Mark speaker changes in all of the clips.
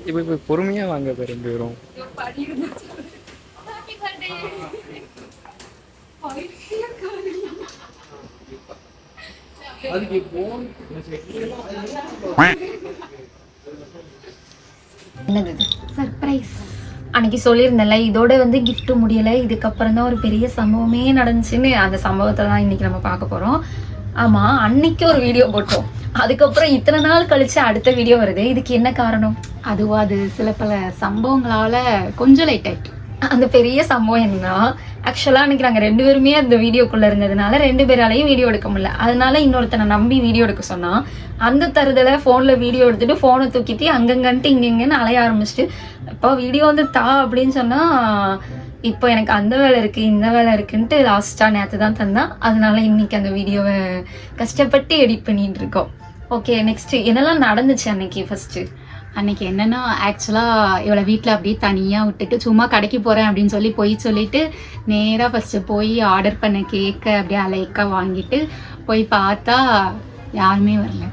Speaker 1: இப்ப பொறுமையா வாங்க ரெண்டு பேரும்.
Speaker 2: சர்ப்ரைஸ் அன்னைக்கு சொல்லியிருந்தேன்ல, இதோட வந்து கிஃப்ட் முடியலை, இதுக்கப்புறம் தான் ஒரு பெரிய சம்பவமே நடந்துச்சுன்னு. அந்த சம்பவத்தை தான் இன்னைக்கு நம்ம பார்க்க போறோம். ஆமா, அன்னைக்கு ஒரு வீடியோ போட்டோம், அதுக்கப்புறம் இத்தனை நாள் கழிச்சு அடுத்த வீடியோ வருது. இதுக்கு என்ன காரணம்?
Speaker 3: அதுவா, அது சில பல சம்பவங்களால கொஞ்சம் லேட் ஆயிட்டு.
Speaker 2: அந்த பெரிய சம்பவம் என்னன்னா, ஆக்சுவலா அன்னைக்கு நாங்க 2 பேருமே அந்த வீடியோக்குள்ள இருந்ததுனால 2 பேராலையும் வீடியோ எடுக்க முடியல. அதனால இன்னொருத்தனை நம்பி வீடியோ எடுக்க சொன்னா, அந்த தருதல போன்ல வீடியோ எடுத்துட்டு போனை தூக்கிட்டு அங்கங்கன்ட்டு இங்கன்னு அலைய ஆரம்பிச்சுட்டு, இப்போ வீடியோ வந்து தா அப்படின்னு சொன்னா, இப்போ எனக்கு அந்த வேலை இருக்கு இந்த வேலை இருக்குன்ட்டு லாஸ்டா நேற்று தான் தந்தான். அதனால இன்னைக்கு அந்த வீடியோவை கஷ்டப்பட்டு எடிட் பண்ணிட்டு இருக்கோம். ஓகே, நெக்ஸ்ட் என்னெல்லாம் நடந்துச்சு அன்னைக்கு? ஃபர்ஸ்ட்
Speaker 3: அன்னைக்கு என்னன்னா, ஆக்சுவலா இவளை வீட்டில் அப்படியே தனியாக விட்டுட்டு சும்மா கடைக்கு போகிறேன் அப்படின்னு சொல்லி சொல்லிட்டு நேராக ஃபஸ்ட்டு போய் ஆர்டர் பண்ண கேக்கை அப்படியே அலைக்கா வாங்கிட்டு போய் பார்த்தா யாருமே வரல.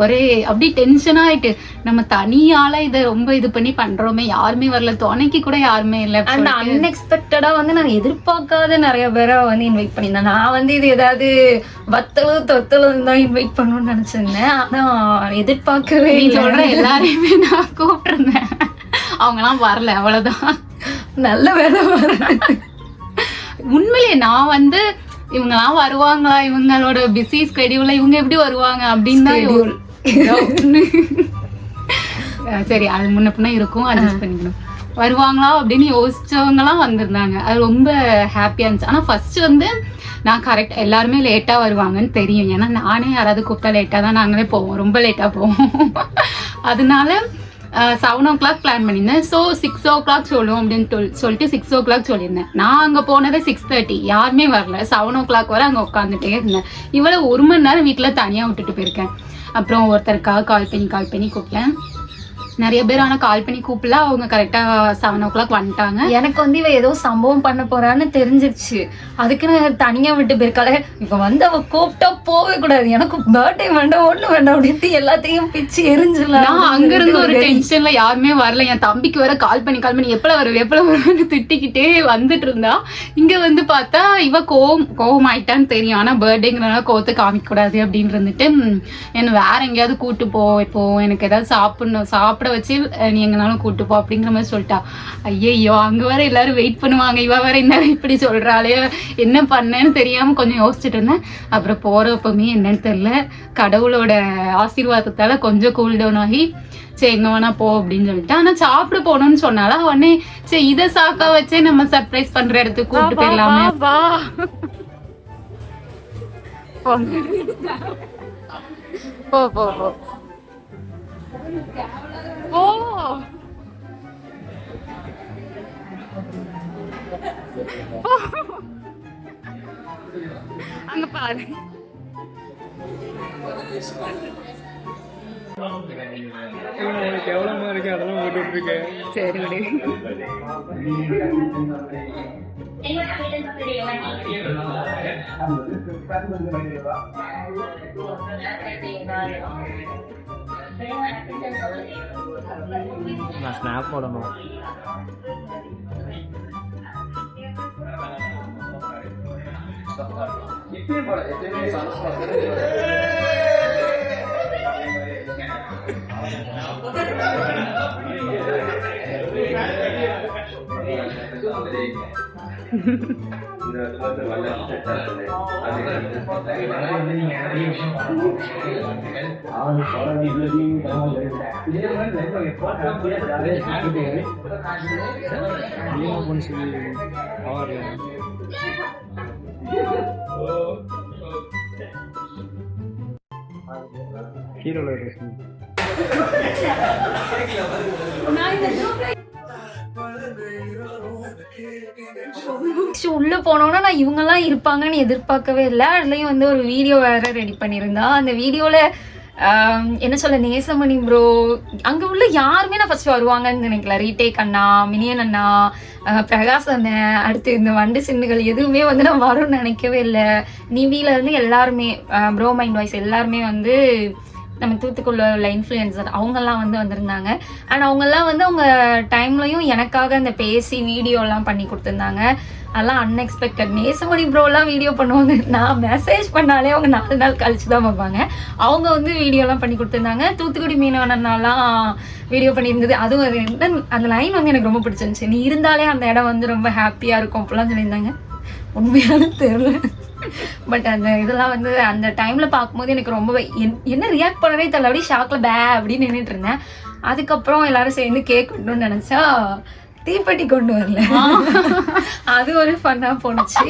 Speaker 3: ஒரே அப்படி டென்ஷனாக ஆயிட்டு, நம்ம தனியால இதை ரொம்ப இது பண்ணி பண்றோமே, யாருமே வரல, துணைக்கு கூட யாருமே இல்லை.
Speaker 2: அண்ட் அன்எக்ஸ்பெக்டடா வந்து நான் எதிர்பார்க்காத நிறைய பேரை வந்து இன்வைட் பண்ணியிருந்தேன். நான் வந்து இது ஏதாவது வத்தலும் தொத்தலும் தான் இன்வைட் பண்ணணும்னு நினைச்சிருந்தேன். ஆனா எதிர்பார்க்கவே
Speaker 3: சொல்ற எல்லாரையுமே நான் கூப்பிட்டுருந்தேன், அவங்கலாம் வரல, அவ்வளவுதான்.
Speaker 2: நல்ல வேலை வரல.
Speaker 3: உண்மையிலேயே நான் வந்து இவங்கெல்லாம் வருவாங்களா, இவங்களோட பிஸி ஸ்கெடியூல்ல இவங்க எப்படி வருவாங்க அப்படின்னு தான். சரி, அது முன்ன பின்ன இருக்கும், அட்ஜஸ்ட் பண்ணிக்கணும். வருவாங்களா அப்படின்னு யோசிச்சவங்கலாம் வந்திருந்தாங்க. அது ரொம்ப ஹாப்பியா இருந்துச்சு. ஆனா ஃபர்ஸ்ட் வந்து நான் கரெக்ட் எல்லாருமே லேட்டா வருவாங்கன்னு தெரியும். ஏன்னா நானே யாராவது கூப்பிட்டா லேட்டா தான் நாங்களே போவோம், ரொம்ப லேட்டா போவோம். அதனால 7 o'clock பிளான் பண்ணியிருந்தேன். ஸோ 6 o'clock சொல்லுவோம் அப்படின்னு சொல்லிட்டு 6 o'clock சொல்லியிருந்தேன். நான் அங்கே போனதே 6:30, யாருமே வரல. 7 o'clock வரை அங்கே உட்காந்துட்டே இருந்தேன். இவ்வளோ 1 மணி நேரம் வீட்டில் தனியாக விட்டுட்டு போயிருக்கேன். அப்புறம் ஒருத்தருக்காக கால் பண்ணி கூப்பிட்டேன். நிறைய பேர் ஆனால் கால் பண்ணி கூப்பிடல, அவங்க கரெக்டாக 7 o'clock வந்துட்டாங்க.
Speaker 2: எனக்கு வந்து இவ ஏதோ சம்பவம் பண்ண போறான்னு தெரிஞ்சிருச்சு. அதுக்கு நான் தனியா விட்டு போயிருக்காள, இப்ப வந்து அவ கூப்பிட்டா போவே கூடாது, எனக்கு பர்த்டே வேண்டாம் ஒண்ணு வேண்டாம் அப்படின்ட்டு எல்லாத்தையும் பிச்சு எரிஞ்சிடலாம்.
Speaker 3: நான் அங்கிருந்து ஒரு டென்ஷன்ல யாருமே வரல. என் தம்பிக்கு வர கால் பண்ணி எப்பல வருவேன்னு திட்டிக்கிட்டே வந்துட்டு இருந்தா. இங்க வந்து பார்த்தா இவ கோவம் ஆயிட்டான்னு தெரியும். ஆனா பர்த்டேங்கிறனால கோவத்தை காமிக்க கூடாது அப்படின்னு இருந்துட்டு, என்ன வேற எங்கேயாவது கூட்டு போ, இப்போ எனக்கு ஏதாவது சாப்பிட வச்சு நீ எங்கனாலும் கூட்டு போ அப்படிங்கிற மாதிரி சொல்லிட்டா. ஐயோ, அங்க வர எல்லாரும் வெயிட் பண்ணுவாங்க, இவ வேற என்ன இப்படி சொல்றாளே, என்ன பண்ணேன்னு தெரியாம கொஞ்சம் யோசிச்சுட்டு இருந்தேன். அப்புறம் போறப்பமே என்னன்னு தெரியல, கடவுளோட ஆசீர்வாதத்தால கொஞ்சம் கூல் டவுன் ஆகி சரி எங்க வேணா போ அப்படின்னு சொல்லிட்டு. ஆனா சாப்பிட போகணும்னு சொன்னால உடனே சரி இதை சாக்கா வச்சே நம்ம சர்ப்ரைஸ் பண்ற இடத்துக்கு கூப்பிட்டு போயிடலாமே. போ போ போ ஓ, அங்க பாரு.
Speaker 1: எவ்வளவு இருக்கு அதெல்லாம் போட்டு இருக்கேன்.
Speaker 3: சரி விடு.
Speaker 1: நான் ஸ்னாப் போடணும்.
Speaker 2: உள்ள போனோம்னா நான் இவங்கெல்லாம் இருப்பாங்கன்னு எதிர்பார்க்கவே இல்லை. அதுலயும் வந்து ஒரு வீடியோ வேற ரெடி பண்ணியிருந்தா. அந்த வீடியோல என்ன சொல்ல, நேசமணி ப்ரோ, அங்கே உள்ள யாருமே நான் ஃபர்ஸ்ட் வருவாங்கன்னு நினைக்கல. ரீடேக் அண்ணா, மினியன் அண்ணா, பிரகாஷ் அண்ணன், அடுத்து இந்த வண்டு சின்னுகள் எதுவுமே வந்து நான் வரும்னு நினைக்கவே இல்லை. நிவில இருந்து எல்லாருமே, ப்ரோ மைண்ட் வாய்ஸ் எல்லாருமே வந்து நம்ம தூத்துக்குள்ள உள்ள இன்ஃப்ளூயன்சர் அவங்கெல்லாம் வந்து வந்திருந்தாங்க. அண்ட் அவங்கெல்லாம் வந்து அவங்க டைம்லையும் எனக்காக இந்த பேசி வீடியோலாம் பண்ணி கொடுத்துருந்தாங்க. அதெல்லாம் அன்எக்ஸ்பெக்டட். நேசமணி ப்ரோலாம் வீடியோ பண்ணுவாங்க, நான் மெசேஜ் பண்ணாலே அவங்க 4 நாள் கழிச்சு தான் பார்ப்பாங்க. அவங்க வந்து வீடியோலாம் பண்ணி கொடுத்துருந்தாங்க. தூத்துக்குடி மீனவனாலாம் வீடியோ பண்ணியிருந்தது. அதுவும் என்ன அந்த லைன் வந்து எனக்கு ரொம்ப பிடிச்சிருந்துச்சு, நீ இருந்தாலே அந்த இடம் வந்து ரொம்ப ஹாப்பியாக இருக்கும் அப்படிலாம் சொல்லியிருந்தாங்க. உண்மையான தெரியல, பட் அந்த இதெல்லாம் வந்து அந்த டைம்ல பார்க்கும்போது எனக்கு ரொம்ப என்ன ரியாக்ட் பண்ணனே தெரியல, அப்படியே ஷாக்ல பே அப்படின்னு நின்றுட்டு இருந்தேன். அதுக்கப்புறம் எல்லாரும் சேர்ந்து கேக் கொண்டு நினைச்சா தீப்பெட்டி கொண்டு வரல, அது ஒரு ஃபன்னா போனுச்சு.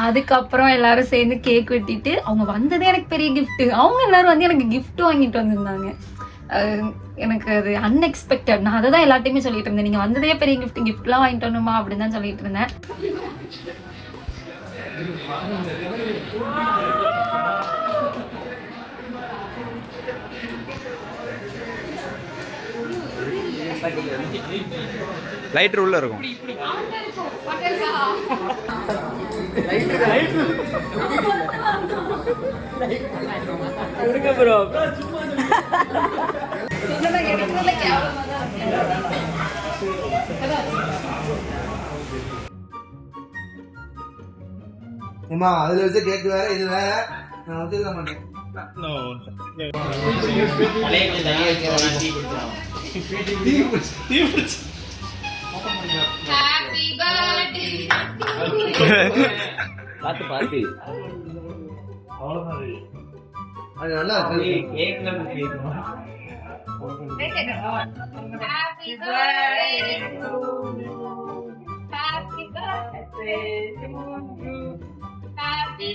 Speaker 2: அதுக்கப்புறம் எல்லாரும் சேர்ந்து கேக் வெட்டிட்டு அவங்க வந்ததே எனக்கு பெரிய கிஃப்ட். அவங்க எல்லாரும் வந்து எனக்கு கிஃப்ட் வாங்கிட்டு வந்திருந்தாங்க. எனக்கு அது அன்எக்ஸ்பெக்டட். நான் அதை தான் எல்லாத்தையுமே சொல்லிட்டு இருந்தேன், நீங்க வந்ததே பெரிய கிஃப்ட்லாம் வாங்கிட்டு வரணுமா அப்படின்னு தான் சொல்லிட்டு இருந்தேன்.
Speaker 1: லைட்டர் உள்ள இருக்கும்.
Speaker 4: அதுல வச்சு கேக்கு வேற, இது வேற, நான் ஒத்துக்க மாட்டேன்.
Speaker 1: பாத்து
Speaker 4: அது நல்லா
Speaker 5: Happy birthday to you. Happy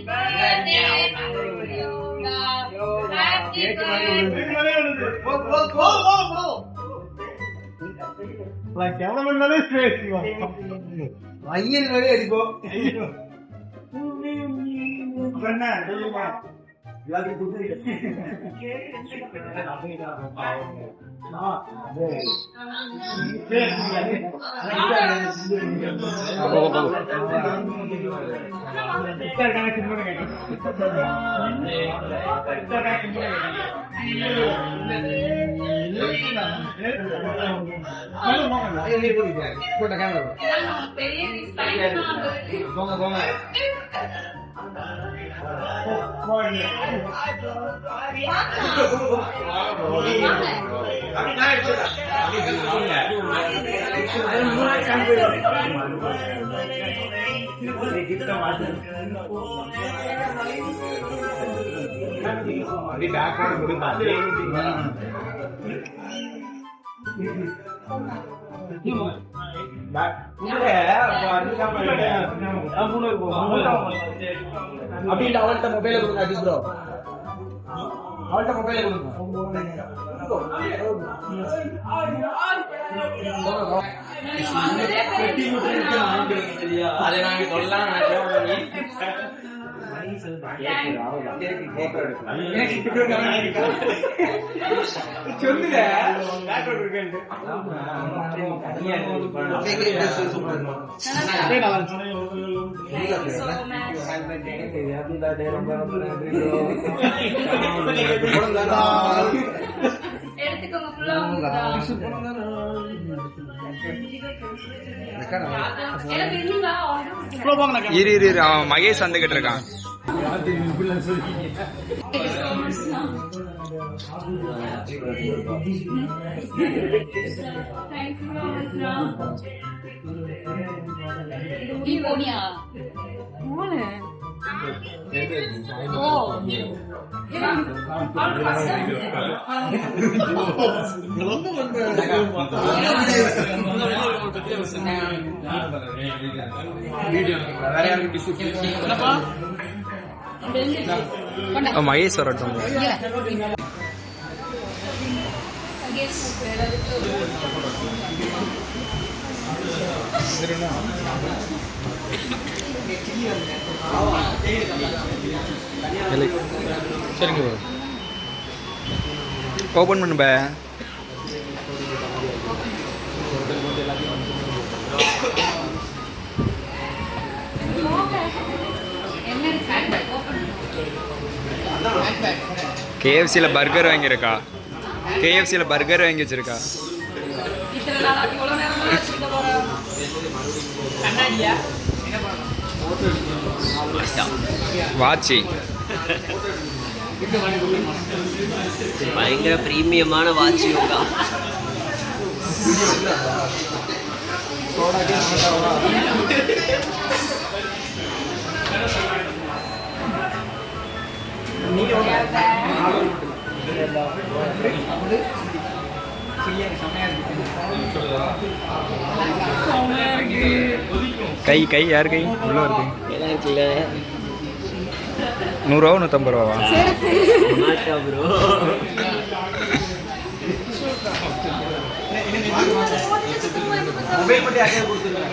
Speaker 4: ஐயன் வரை அடிப்போம். அப்படின்ட்டு அவள்கிட்ட மொபைல கொடுங்க. அடி ப்ரோ, அவள்கிட்ட மொபைல கொடுங்க. அதை நாங்க சொல்லலாம். சொல்லுங்க
Speaker 1: இரு அவன் மகேஷ் வந்துகிட்டு இருக்கான். மகேஷ் வரட்டும். சரிங்க. ஓப்பன் பண்ணு பே. கேஎஃப்சியில் பர்கர் வாங்கியிருக்கா. கேஎஃப்சியில் பர்கர் வாங்கி வச்சிருக்கா. வாட்சி
Speaker 6: பயங்கர பிரீமியமான வாட்ச் யோகா.
Speaker 1: கை கை யார் கை உள்ள இருக்கு? 100 ரூபா 150 ரூபாவா?
Speaker 6: ப்ரோ
Speaker 4: மொபைல் மட்டும் யாரையா கொடுத்துருங்க.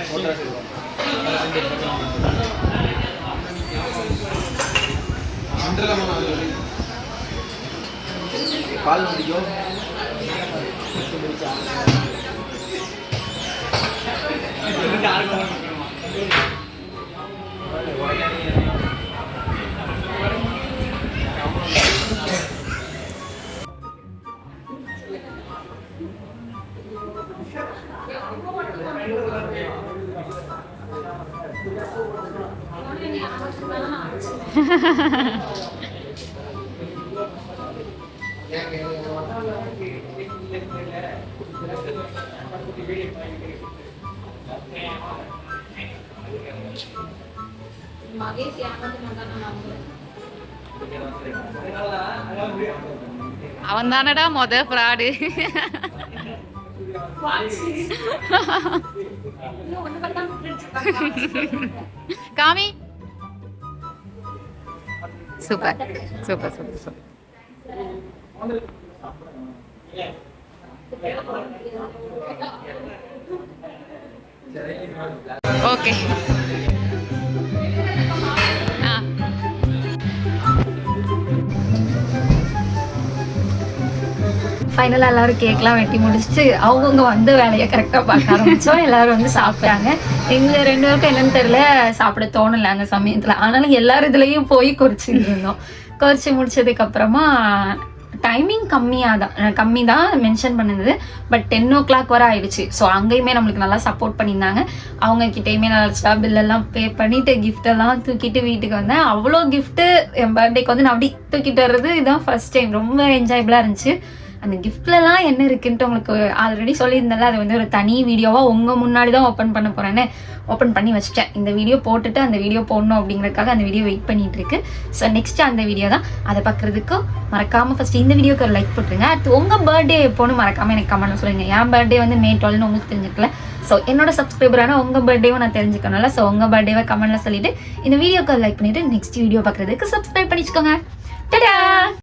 Speaker 4: பால் முடியும்.
Speaker 3: அவன் தானடா மொத ஃப்ராடு. காமி super super super super. Okay
Speaker 2: ஃபைனலாக எல்லாரும் கேக்லாம் வெட்டி முடிச்சுட்டு அவங்கவுங்க வந்து வேலையை கரெக்டாக பார்க்க ஆரம்பித்தோம். எல்லாரும் வந்து சாப்பிட்டாங்க. எங்கள் 2 பேருக்கும் என்னன்னு தெரியல, சாப்பிட தோணலை அந்த சமயத்தில். ஆனாலும் எல்லாரும் இதுலேயும் போய் குறிச்சிட்டு இருந்தோம். குறிச்சி முடிச்சதுக்கப்புறமா டைமிங் கம்மி தான் மென்ஷன் பண்ணுது. பட் 10 o'clock வரை ஆயிடுச்சு. ஸோ அங்கேயுமே நம்மளுக்கு நல்லா சப்போர்ட் பண்ணியிருந்தாங்க. அவங்க கிட்டேயுமே நல்லா பில்லெல்லாம் பே பண்ணிட்டு கிஃப்டெல்லாம் தூக்கிட்டு வீட்டுக்கு வந்தேன். அவ்வளோ கிஃப்ட்டு என் பர்த்டேக்கு வந்து நான் அப்படி தூக்கிட்டு வர்றது இதுதான் ஃபர்ஸ்ட் டைம். ரொம்ப என்ஜாயபிளாக இருந்துச்சு. அந்த கிஃப்ட்லலாம் என்ன இருக்குன்ட்டு உங்களுக்கு ஆல்ரெடி சொல்லியிருந்தால, அது வந்து ஒரு தனி வீடியோவாக உங்கள் முன்னாடி தான் ஓப்பன் பண்ண போகிறேன்னு ஓப்பன் பண்ணி வச்சுட்டேன். இந்த வீடியோ போட்டுட்டு அந்த வீடியோ போடணும் அப்படிங்கிறதுக்காக அந்த வீடியோ வெயிட் பண்ணிட்டு இருக்கு. ஸோ நெக்ஸ்ட் அந்த வீடியோ தான். அதை பார்க்குறதுக்கு மறக்காமல் ஃபஸ்ட்டு இந்த வீடியோக்கு ஒரு லைக் போட்டுருங்க. அடுத்து உங்கள் பர்த்டே எப்போன்னு மறக்காமல் எனக்கு கமெண்ட் சொல்லுங்கள். என் பர்த்டே வந்து May 12 உங்களுக்கு தெரிஞ்சுக்கல. ஸோ என்னோட சப்ஸ்கிரைபரான உங்கள் பர்த்டேவும் நான் தெரிஞ்சுக்கணும்ல. ஸோ உங்கள் பர்த்டேவை கமெண்ட்டில் சொல்லிவிட்டு இந்த வீடியோக்கு லைக் பண்ணிவிட்டு நெக்ஸ்ட் வீடியோ பார்க்குறதுக்கு சப்ஸ்கிரைப் பண்ணிச்சுக்கோங்க. டடா.